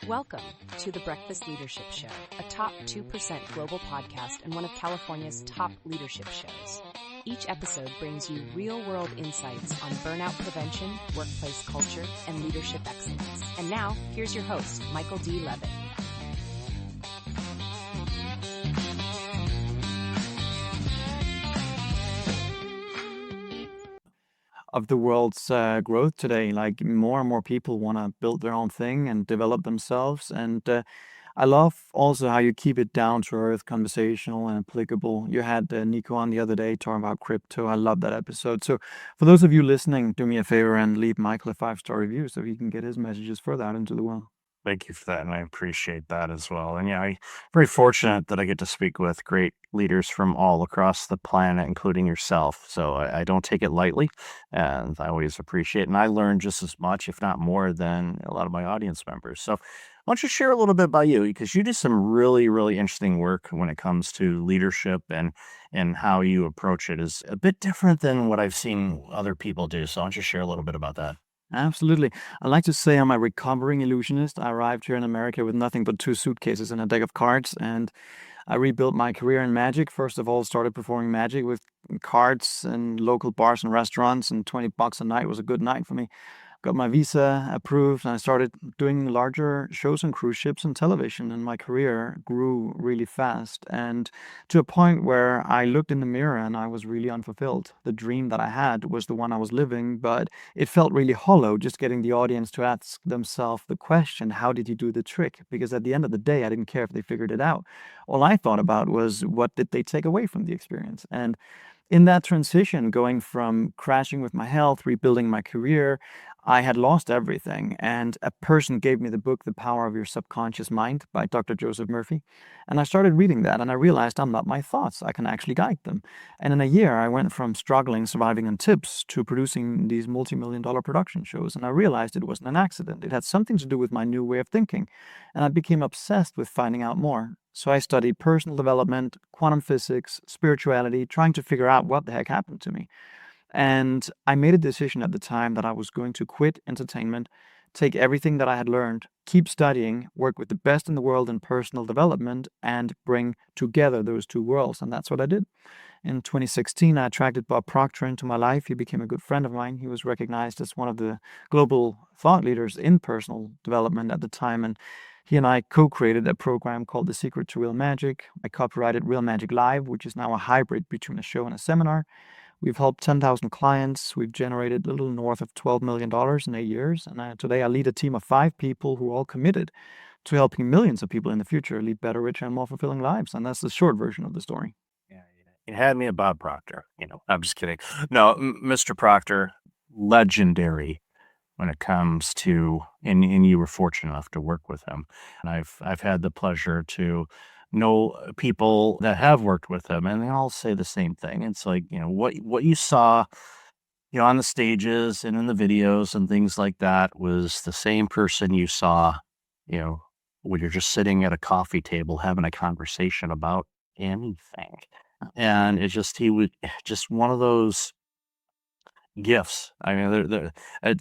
Welcome to the Breakfast Leadership Show, a top 2% global podcast and one of California's top leadership shows. Each episode brings you real-world insights on burnout prevention, workplace culture, and leadership excellence. And now, here's your host, Michael D. Levitt. Of the world's growth today. Like more and more people want to build their own thing and develop themselves. And I love also how you keep it down to earth, conversational and applicable. You had Nico on the other day talking about crypto. I love that episode. So for those of you listening, do me a favor and leave Michael a 5-star review so he can get his messages further out into the world. Thank you for that, and I appreciate that as well. And yeah, I'm very fortunate that I get to speak with great leaders from all across the planet, including yourself. So I don't take it lightly, and I always appreciate it. And I learn just as much, if not more, than a lot of my audience members. So why don't you share a little bit about you? Because you do some really, really interesting work when it comes to leadership, and how you approach it is a bit different than what I've seen other people do. So why don't you share a little bit about that? Absolutely. I like to say I'm a recovering illusionist. I arrived here in America with nothing but 2 suitcases and a deck of cards, and I rebuilt my career in magic. First of all, started performing magic with cards in local bars and restaurants, and $20 a night was a good night for me. Got my visa approved, and I started doing larger shows on cruise ships and television, and my career grew really fast. And to a point where I looked in the mirror and I was really unfulfilled. The dream that I had was the one I was living, but it felt really hollow just getting the audience to ask themselves the question, how did you do the trick? Because at the end of the day, I didn't care if they figured it out. All I thought about was what did they take away from the experience? And in that transition, going from crashing with my health, rebuilding my career, I had lost everything. And a person gave me the book, The Power of Your Subconscious Mind by Dr. Joseph Murphy. And I started reading that and I realized I'm not my thoughts. I can actually guide them. And in a year, I went from struggling, surviving on tips to producing these multi-million-dollar production shows. And I realized it wasn't an accident. It had something to do with my new way of thinking. And I became obsessed with finding out more. So I studied personal development, quantum physics, spirituality, trying to figure out what the heck happened to me. And I made a decision at the time that I was going to quit entertainment, take everything that I had learned, keep studying, work with the best in the world in personal development, and bring together those two worlds. And that's what I did. In 2016, I attracted Bob Proctor into my life. He became a good friend of mine. He was recognized as one of the global thought leaders in personal development at the time. And he and I co-created a program called The Secret to Real Magic. I copyrighted Real Magic Live, which is now a hybrid between a show and a seminar. We've helped 10,000 clients. We've generated a little north of $12 million in 8 years. And today I lead a team of 5 people who are all committed to helping millions of people in the future lead better, richer, and more fulfilling lives. And that's the short version of the story. Yeah, you had me at Bob Proctor. I'm just kidding. No, Mr. Proctor, legendary when it comes to, and you were fortunate enough to work with him. And I've had the pleasure to know people that have worked with him, and they all say the same thing. It's like, what you saw, on the stages and in the videos and things like that was the same person you saw, when you're just sitting at a coffee table having a conversation about anything. And he would just one of those gifts. I mean,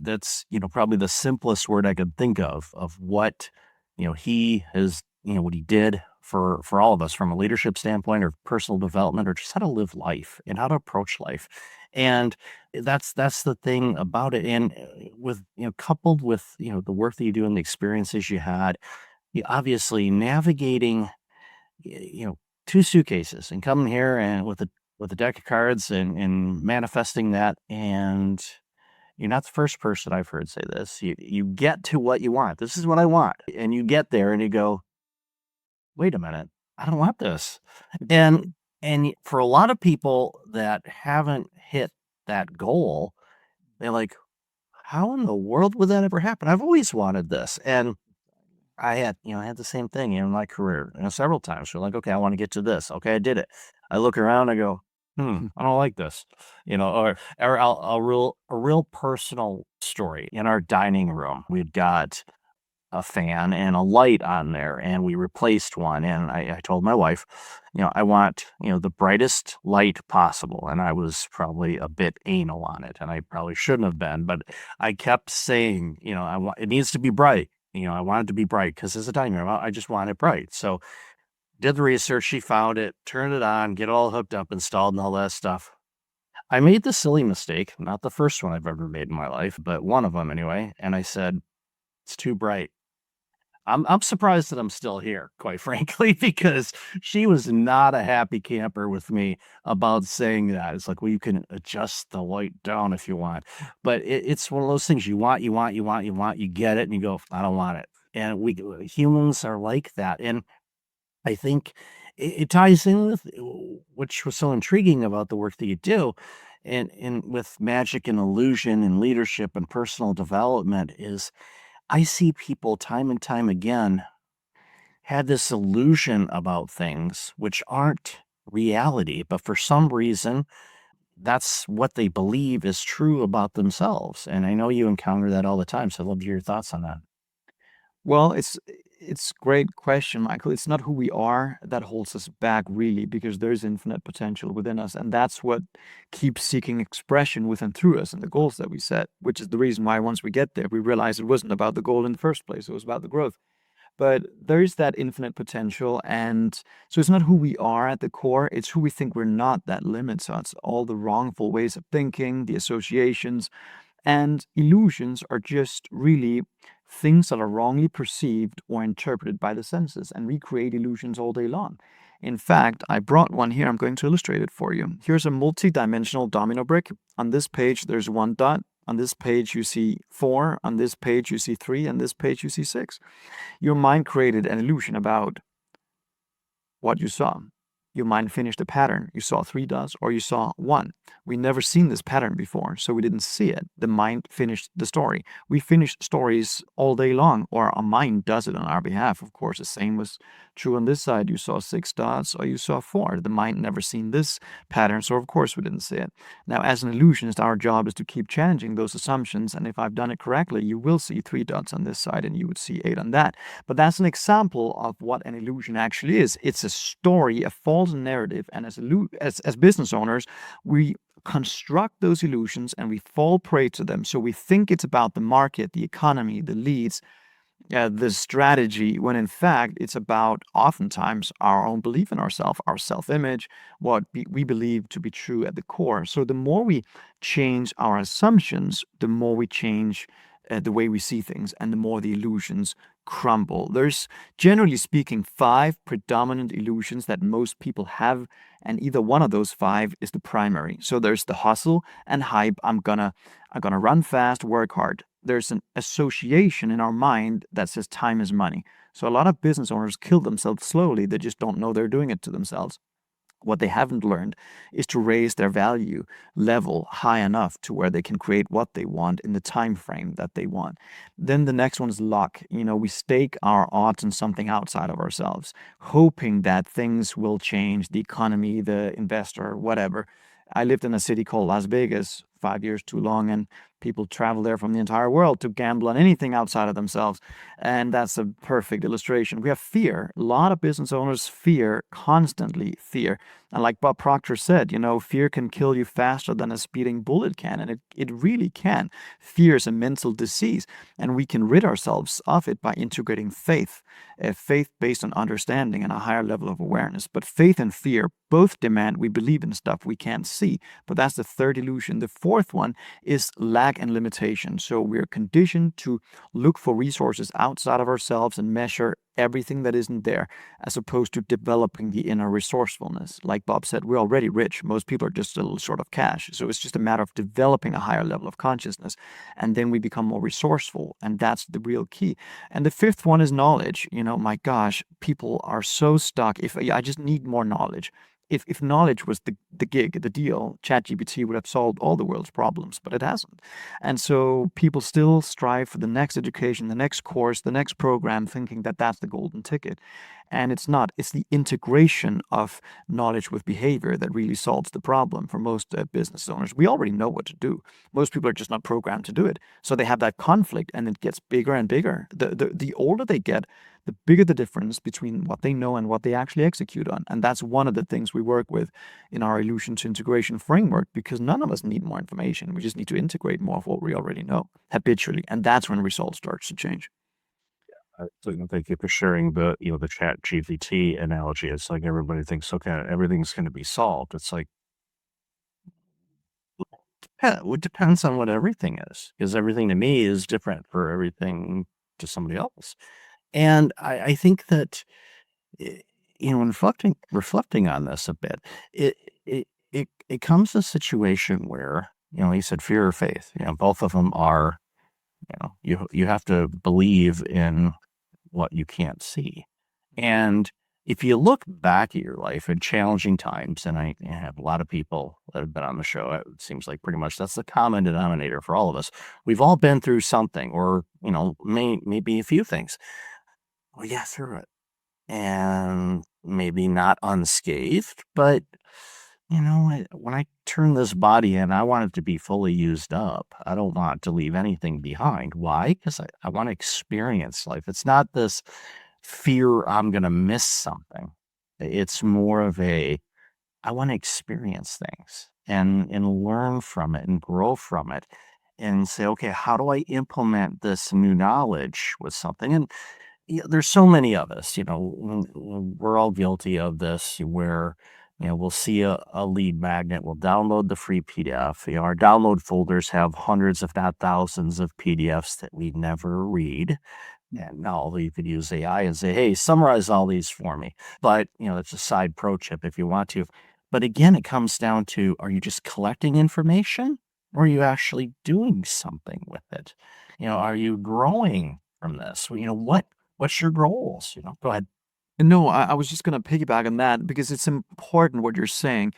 that's, probably the simplest word I could think of what, he has, what he did for all of us from a leadership standpoint or personal development or just how to live life and how to approach life. And that's the thing about it. And with, coupled with, the work that you do and the experiences you had, you obviously navigating, 2 suitcases and coming here and with a deck of cards and manifesting that. And you're not the first person I've heard say this. You get to what you want. This is what I want. And you get there and you go, wait a minute, I don't want this. And for a lot of people that haven't hit that goal, they're like, how in the world would that ever happen? I've always wanted this. And I had the same thing in my career, several times. We're like, okay, I want to get to this. Okay, I did it. I look around, I go, I don't like this, or a real personal story. In our dining room, we've got a fan and a light on there, and we replaced one. And I told my wife, I want, the brightest light possible. And I was probably a bit anal on it, and I probably shouldn't have been, but I kept saying, it needs to be bright. I wanted to be bright because as a diamond, I just want it bright. So did the research, she found it, turned it on, get all hooked up, installed, and all that stuff. I made the silly mistake, not the first one I've ever made in my life, but one of them anyway. And I said, it's too bright. I'm surprised that I'm still here, quite frankly, because she was not a happy camper with me about saying that. It's like, well, you can adjust the light down if you want, but it's one of those things you get it, and you go, I don't want it. And we humans are like that, and I think it ties in with which was so intriguing about the work that you do, and with magic and illusion and leadership and personal development is I see people time and time again had this illusion about things which aren't reality, but for some reason, that's what they believe is true about themselves. And I know you encounter that all the time. So I'd love to hear your thoughts on that. Well, it's great question, Michael. It's not who we are that holds us back really, because there's infinite potential within us, and that's what keeps seeking expression within through us and the goals that we set, which is the reason why once we get there, we realize it wasn't about the goal in the first place. It was about the growth. But there is that infinite potential, and so it's not who we are at the core, it's who we think we're not that limits us. All the wrongful ways of thinking, the associations, and illusions are just really things that are wrongly perceived or interpreted by the senses, and we create illusions all day long. In fact, I brought one here. I'm going to illustrate it for you. Here's a multi-dimensional domino brick. On this page, there's one dot. On this page, you see 4. On this page, you see 3. On this page, you see 6. Your mind created an illusion about what you saw. Your mind finished a pattern. You saw 3 dots or you saw 1. We never seen this pattern before, so we didn't see it. The mind finished the story. We finish stories all day long, or our mind does it on our behalf. Of course, the same was true on this side. You saw 6 dots or you saw 4. The mind never seen this pattern, so of course we didn't see it. Now, as an illusionist, our job is to keep challenging those assumptions, and if I've done it correctly, you will see 3 dots on this side and you would see 8 on that. But that's an example of what an illusion actually is. It's a story, a false narrative, and as business owners, we construct those illusions and we fall prey to them. So we think it's about the market, the economy, the leads, the strategy, when in fact it's about oftentimes our own belief in ourselves, our self-image, what we believe to be true at the core. So the more we change our assumptions, the more we change the way we see things, and the more the illusions crumble. There's, generally speaking, 5 predominant illusions that most people have, and either one of those 5 is the primary. So there's the hustle and hype. I'm gonna run fast, work hard. There's an association in our mind that says time is money. So a lot of business owners kill themselves slowly. They just don't know they're doing it to themselves. What they haven't learned is to raise their value level high enough to where they can create what they want in the time frame that they want. Then the next one is luck. We stake our odds on something outside of ourselves, hoping that things will change, the economy, the investor, whatever. I lived in a city called Las Vegas 5 years too long, and people travel there from the entire world to gamble on anything outside of themselves. And that's a perfect illustration. We have fear. A lot of business owners fear, constantly fear. And like Bob Proctor said, fear can kill you faster than a speeding bullet can. And it really can. Fear is a mental disease, and we can rid ourselves of it by integrating faith. Faith based on understanding and a higher level of awareness. But faith and fear both demand we believe in stuff we can't see. But that's the third illusion. The fourth one is lack and limitation. So we're conditioned to look for resources outside of ourselves and measure everything that isn't there, as opposed to developing the inner resourcefulness. Like Bob said, we're already rich. Most people are just a little short of cash. So it's just a matter of developing a higher level of consciousness. And then we become more resourceful. And that's the real key. And the fifth one is knowledge. My gosh, people are so stuck. If I just need more knowledge. If knowledge was the gig, the deal, ChatGPT would have solved all the world's problems, but it hasn't. And so people still strive for the next education, the next course, the next program, thinking that that's the golden ticket. And it's not. It's the integration of knowledge with behavior that really solves the problem for most business owners. We already know what to do. Most people are just not programmed to do it. So they have that conflict, and it gets bigger and bigger. The older they get, the bigger the difference between what they know and what they actually execute on. And that's one of the things we work with in our illusion to integration framework, because none of us need more information. We just need to integrate more of what we already know habitually. And that's when results start to change. So, thank you for sharing the chat GPT analogy. It's like everybody thinks, okay, everything's going to be solved. It's like, yeah, it depends on what everything is, because everything to me is different for everything to somebody else. And I think that, i- reflecting on this a bit, it, it comes to a situation where, you said fear or faith, both of them are, you have to believe in what you can't see. And if you look back at your life in challenging times, and I have a lot of people that have been on the show, it seems like pretty much that's the common denominator for all of us. We've all been through something, or, maybe a few things. We got through it. And maybe not unscathed, but, when I turn this body in, I want it to be fully used up. I don't want to leave anything behind. Why? Because I want to experience life. It's not this fear I'm going to miss something. It's more of I want to experience things and learn from it and grow from it and say, okay, how do I implement this new knowledge with something? And there's so many of us, we're all guilty of this where, we'll see a lead magnet, we'll download the free PDF. Our download folders have hundreds, if not thousands, of PDFs that we never read. And now you could use AI and say, hey, summarize all these for me. But, it's a side pro tip if you want to. But again, it comes down to, are you just collecting information, or are you actually doing something with it? Are you growing from this? What's your goals? Go ahead. No, I was just going to piggyback on that because it's important what you're saying.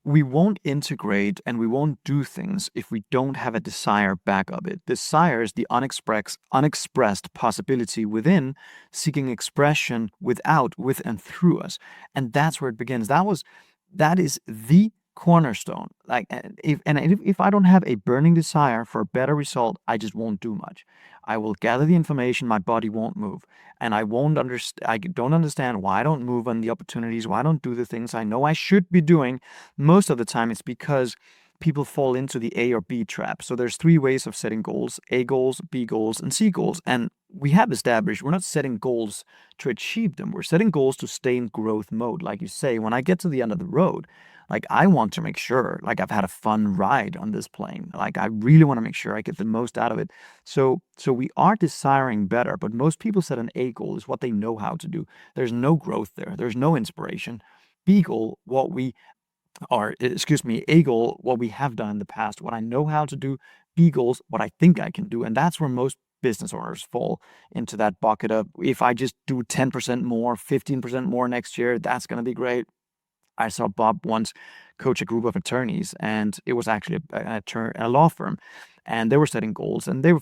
We won't integrate and we won't do things if we don't have a desire back of it. Desire is the unexpressed possibility within, seeking expression without, with, and through us. And that's where it begins. That is the cornerstone. Like, if I don't have a burning desire for a better result, I just won't do much. I will gather the information, my body won't move. And I won't understand, I don't understand why I don't move on the opportunities, why I don't do the things I know I should be doing. Most of the time, it's because people fall into the A or B trap. So there's three ways of setting goals: A goals, B goals, and C goals. And we have established we're not setting goals to achieve them. We're setting goals to stay in growth mode. Like you say, when I get to the end of the road, like I want to make sure, like I've had a fun ride on this plane. Like I really want to make sure I get the most out of it. So we are desiring better, but most people set an A goal is what they know how to do. There's no growth there. There's no inspiration. B goal, excuse me, A goal, what we have done in the past, what I know how to do. B goals, what I think I can do. And that's where most business owners fall into that bucket of, if I just do 10% more, 15% more next year, that's going to be great. I saw Bob once coach a group of attorneys, and it was actually a law firm, and they were setting goals, and they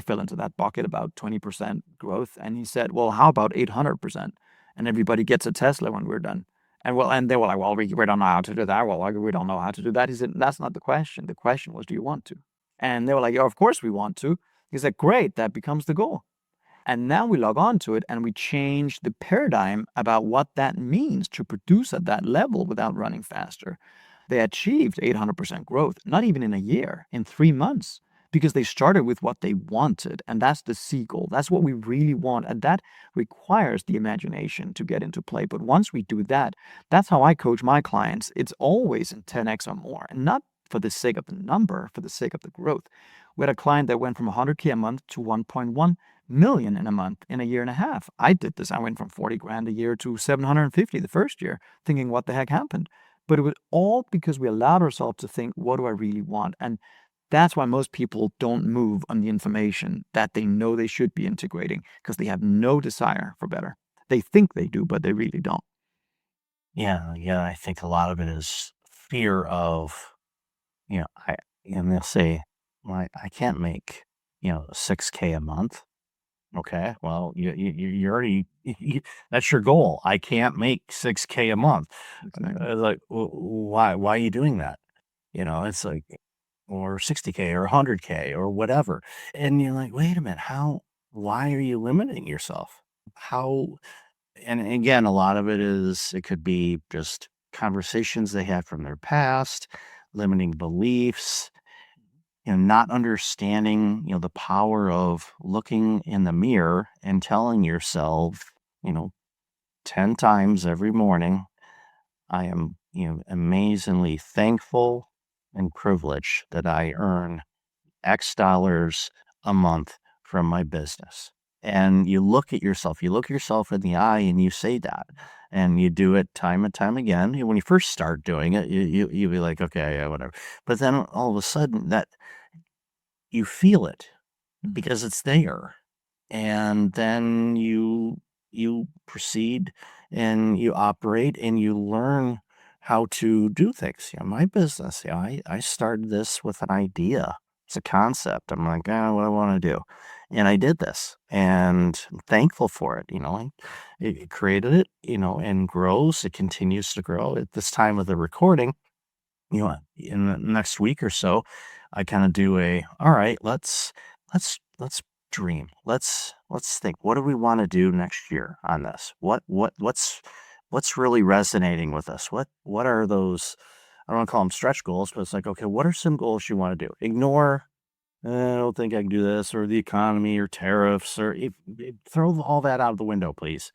fell into that bucket about 20% growth. And he said, "Well, how about 800%?" And everybody gets a Tesla when we're done. And they were like, "Well, we don't know how to do that." Well, like, we don't know how to do that. He said, "That's not the question. The question was, do you want to?" And they were like, "Yeah, of course we want to." He said, "Great, that becomes the goal." And now we log on to it and we change the paradigm about what that means to produce at that level without running faster. They achieved 800% growth, not even in a year, in 3 months, because they started with what they wanted. And that's the C goal. That's what we really want. And that requires the imagination to get into play. But once we do that, that's how I coach my clients. It's always in 10x or more, and not for the sake of the number, for the sake of the growth. We had a client that went from 100K a month to 1.1 million in a month in a year and a half. I did this. I went from 40 grand a year to 750 the first year, thinking, what the heck happened? But it was all because we allowed ourselves to think, what do I really want? And that's why most people don't move on the information that they know they should be integrating, because they have no desire for better. They think they do, but they really don't. Yeah, yeah. I think a lot of it is fear of, and they'll say, well, I can't make, 6K a month. Okay. Well, you already, that's your goal. I can't make 6K a month. Exactly. Like, why are you doing that? It's like, or 60K or 100K or whatever. And you're like, wait a minute, why are you limiting yourself? How, and again, a lot of it could be just conversations they had from their past, limiting beliefs. not understanding, the power of looking in the mirror and telling yourself, 10 times every morning, I am, amazingly thankful and privileged that I earn X dollars a month from my business. And you look yourself in the eye and you say that. And you do it time and time again. When you first start doing it, you be like, okay, yeah, whatever. But then all of a sudden that you feel it because it's there. And then you proceed and you operate and you learn how to do things. My business, I started this with an idea. It's a concept. I'm like, what I want to do. And I did this and I'm thankful for it. It created it, and grows. It continues to grow. At this time of the recording, in the next week or so, I kind of do all right, let's dream. Let's think. What do we want to do next year on this? What's really resonating with us? What are those, I don't want to call them stretch goals, but it's like, okay, what are some goals you want to do? Ignore, I don't think I can do this, or the economy, or tariffs, or throw all that out of the window, please.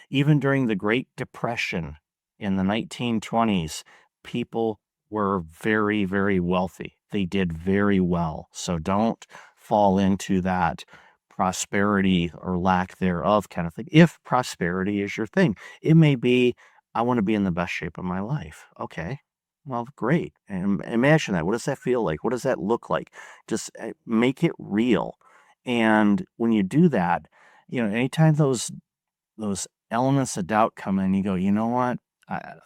Even during the Great Depression in the 1920s, people were very, very wealthy. They did very well. So don't fall into that prosperity or lack thereof kind of thing. If prosperity is your thing, it may be, I want to be in the best shape of my life. Okay. Well, great. And imagine that. What does that feel like? What does that look like? Just make it real. And when you do that, anytime those elements of doubt come in, you go, you know what?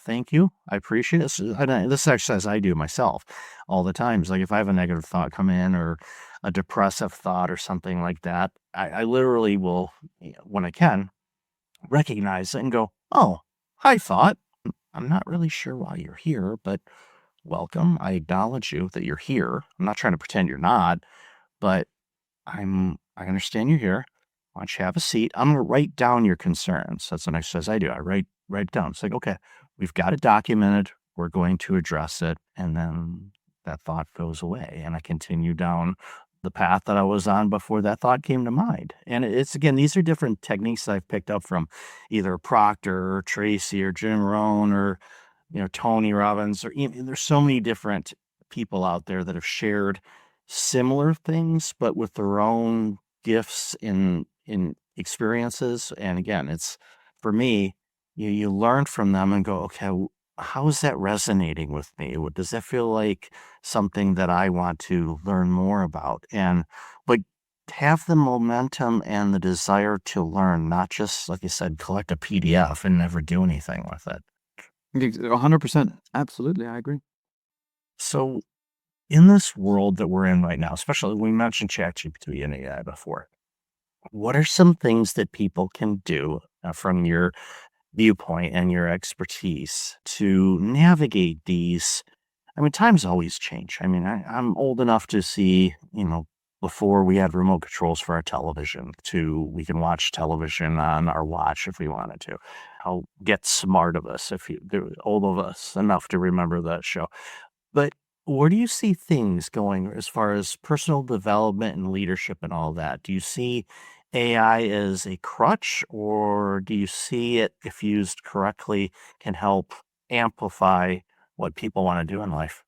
Thank you. I appreciate this. This is exercise I do myself all the time. It's like if I have a negative thought come in or a depressive thought or something like that, I literally will, when I can, recognize it and go, oh, hi, thought. I'm not really sure why you're here, but welcome. I acknowledge you that you're here. I'm not trying to pretend you're not, but I understand you're here. Why don't you have a seat? I'm going to write down your concerns. That's an exercise I do. I write it down. It's like, okay, we've got it documented. We're going to address it. And then that thought goes away. And I continue down the path that I was on before that thought came to mind. And it's, again, these are different techniques I've picked up from either Proctor or Tracy or Jim Rohn or, Tony Robbins, or even, there's so many different people out there that have shared similar things, but with their own gifts in experiences. And again, it's, for me, you learn from them and go, okay, how is that resonating with me? Does that feel like something that I want to learn more about? And but have the momentum and the desire to learn, not just, like you said, collect a PDF and never do anything with it. 100%. Absolutely. I agree. So in this world that we're in right now, especially we mentioned ChatGPT and AI before, what are some things that people can do from your viewpoint and your expertise to navigate these? I mean, times always change. I mean, I'm old enough to see, before we had remote controls for our television, to we can watch television on our watch if we wanted to. How Get Smart of us, if they're old of us enough to remember that show. But where do you see things going as far as personal development and leadership and all that? Do you see AI as a crutch, or do you see it, if used correctly, can help amplify what people want to do in life?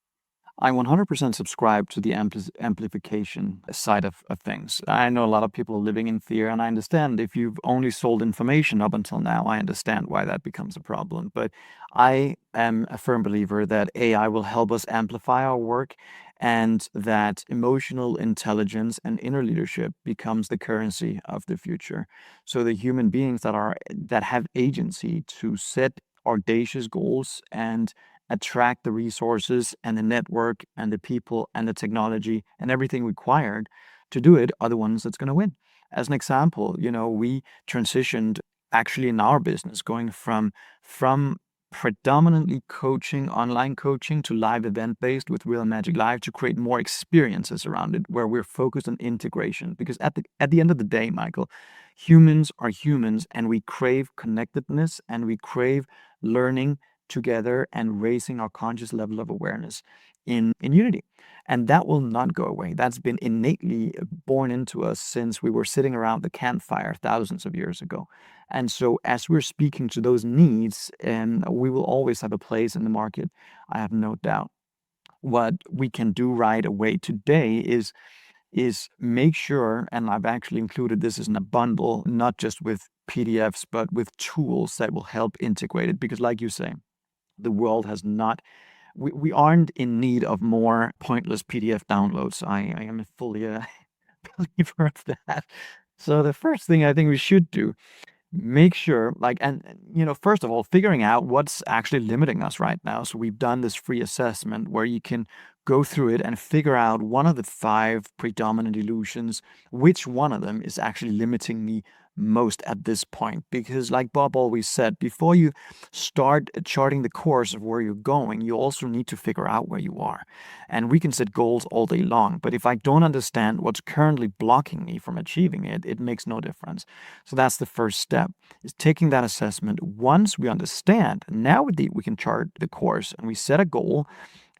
I 100% subscribe to the amplification side of things. I know a lot of people are living in fear, and I understand if you've only sold information up until now, I understand why that becomes a problem. But I am a firm believer that AI will help us amplify our work and that emotional intelligence and inner leadership becomes the currency of the future. So the human beings that have agency to set audacious goals and attract the resources and the network and the people and the technology and everything required to do it are the ones that's going to win. As an example, we transitioned actually in our business going from predominantly coaching, online coaching, to live event based with Real Magic Live to create more experiences around it where we're focused on integration. Because at the end of the day, Michael, humans are humans and we crave connectedness and we crave learning together and raising our conscious level of awareness. in unity. And that will not go away. That's been innately born into us since we were sitting around the campfire thousands of years ago. And so, as we're speaking to those needs, we will always have a place in the market, I have no doubt. What we can do right away today is make sure, and I've actually included this as in a bundle, not just with PDFs, but with tools that will help integrate it. Because, like you say, the world has not, we aren't in need of more pointless PDF downloads. I am fully a believer of that. So, the first thing I think we should do, make sure, like, and first of all, figuring out what's actually limiting us right now. So we've done this free assessment where you can go through it and figure out one of the 5 predominant illusions, which one of them is actually limiting me most at this point. Because like Bob always said, before you start charting the course of where you're going, you also need to figure out where you are. And we can set goals all day long, but if I don't understand what's currently blocking me from achieving it, it makes no difference. So that's the first step, is taking that assessment. Once we understand, now we can chart the course and we set a goal,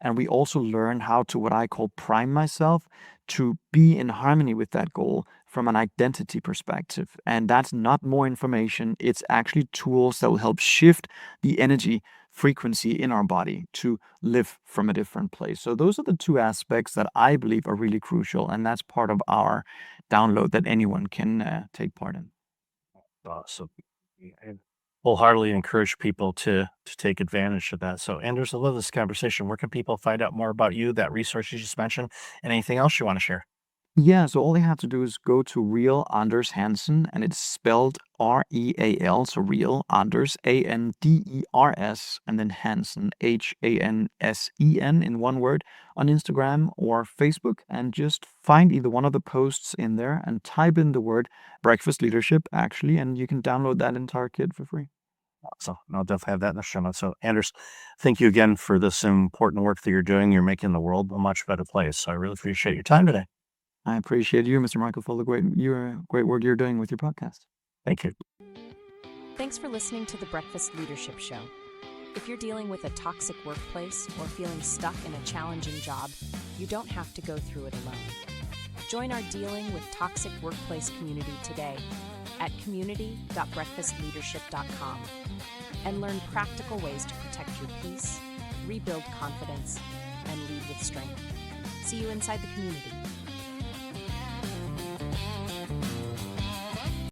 and we also learn how to, what I call, prime myself to be in harmony with that goal from an identity perspective. And that's not more information, it's actually tools that will help shift the energy frequency in our body to live from a different place. So those are the 2 aspects that I believe are really crucial, and that's part of our download that anyone can take part in. Awesome. I wholeheartedly encourage people to take advantage of that. So, Anders, I love this conversation. Where can people find out more about you, that resource you just mentioned, and anything else you want to share? Yeah, so all they have to do is go to Real Anders Hansen, and it's spelled REAL, so Real Anders, ANDERS, and then Hansen, HANSEN in one word, on Instagram or Facebook, and just find either one of the posts in there and type in the word breakfast leadership, actually, and you can download that entire kit for free. So I'll definitely have that in the show notes. So, Anders, thank you again for this important work that you're doing. You're making the world a much better place. So I really appreciate your time today. I appreciate you, Mr. Michael, for the great work you're doing with your podcast. Thank you. Thanks for listening to the Breakfast Leadership Show. If you're dealing with a toxic workplace or feeling stuck in a challenging job, you don't have to go through it alone. Join our Dealing with Toxic Workplace community today at community.breakfastleadership.com and learn practical ways to protect your peace, rebuild confidence, and lead with strength. See you inside the community.